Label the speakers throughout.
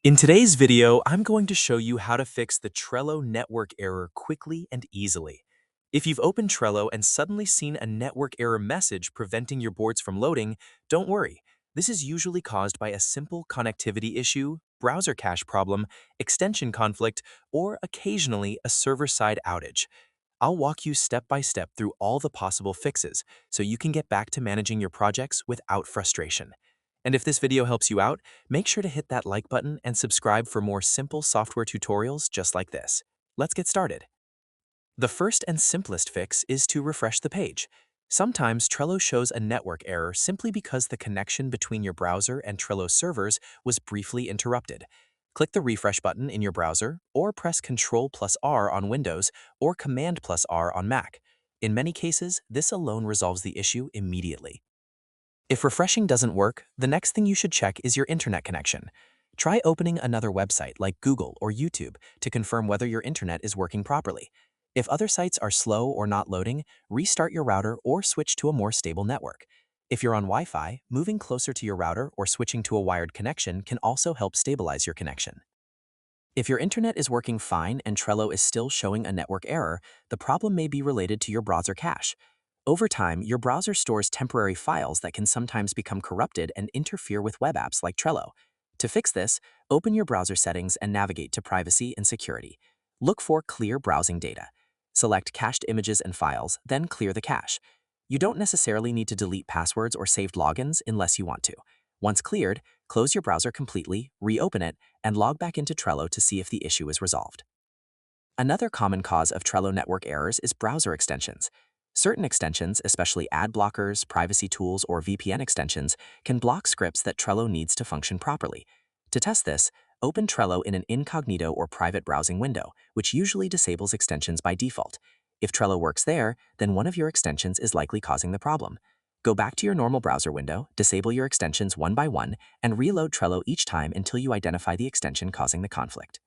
Speaker 1: In today's video, I'm going to show you how to fix the Trello network error quickly and easily. If you've opened Trello and suddenly seen a network error message preventing your boards from loading, don't worry. This is usually caused by a simple connectivity issue, browser cache problem, extension conflict, or occasionally a server-side outage. I'll walk you step by step through all the possible fixes so you can get back to managing your projects without frustration. And if this video helps you out, make sure to hit that like button and subscribe for more simple software tutorials just like this. Let's get started. The first and simplest fix is to refresh the page. Sometimes Trello shows a network error simply because the connection between your browser and Trello servers was briefly interrupted. Click the refresh button in your browser, or press Ctrl+R on Windows or Command+R on Mac. In many cases, this alone resolves the issue immediately. If refreshing doesn't work, the next thing you should check is your internet connection. Try opening another website like Google or YouTube to confirm whether your internet is working properly. If other sites are slow or not loading, restart your router or switch to a more stable network. If you're on Wi-Fi, moving closer to your router or switching to a wired connection can also help stabilize your connection. If your internet is working fine and Trello is still showing a network error, the problem may be related to your browser cache. Over time, your browser stores temporary files that can sometimes become corrupted and interfere with web apps like Trello. To fix this, open your browser settings and navigate to Privacy and Security. Look for Clear Browsing Data. Select Cached Images and Files, then clear the cache. You don't necessarily need to delete passwords or saved logins unless you want to. Once cleared, close your browser completely, reopen it, and log back into Trello to see if the issue is resolved. Another common cause of Trello network errors is browser extensions. Certain extensions, especially ad blockers, privacy tools, or VPN extensions, can block scripts that Trello needs to function properly. To test this, open Trello in an incognito or private browsing window, which usually disables extensions by default. If Trello works there, then one of your extensions is likely causing the problem. Go back to your normal browser window, disable your extensions one by one, and reload Trello each time until you identify the extension causing the conflict.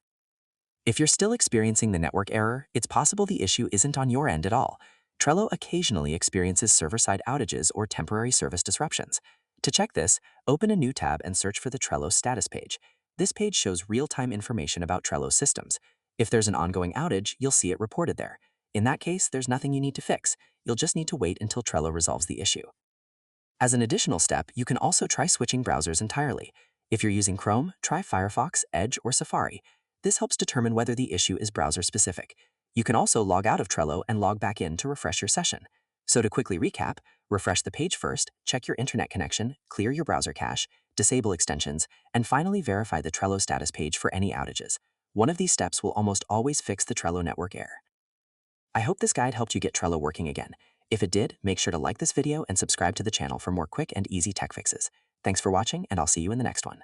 Speaker 1: If you're still experiencing the network error, it's possible the issue isn't on your end at all. Trello occasionally experiences server-side outages or temporary service disruptions. To check this, open a new tab and search for the Trello Status Page. This page shows real-time information about Trello systems. If there's an ongoing outage, you'll see it reported there. In that case, there's nothing you need to fix. You'll just need to wait until Trello resolves the issue. As an additional step, you can also try switching browsers entirely. If you're using Chrome, try Firefox, Edge, or Safari. This helps determine whether the issue is browser-specific. You can also log out of Trello and log back in to refresh your session. So to quickly recap, refresh the page first, check your internet connection, clear your browser cache, disable extensions, and finally verify the Trello status page for any outages. One of these steps will almost always fix the Trello network error. I hope this guide helped you get Trello working again. If it did, make sure to like this video and subscribe to the channel for more quick and easy tech fixes. Thanks for watching, and I'll see you in the next one.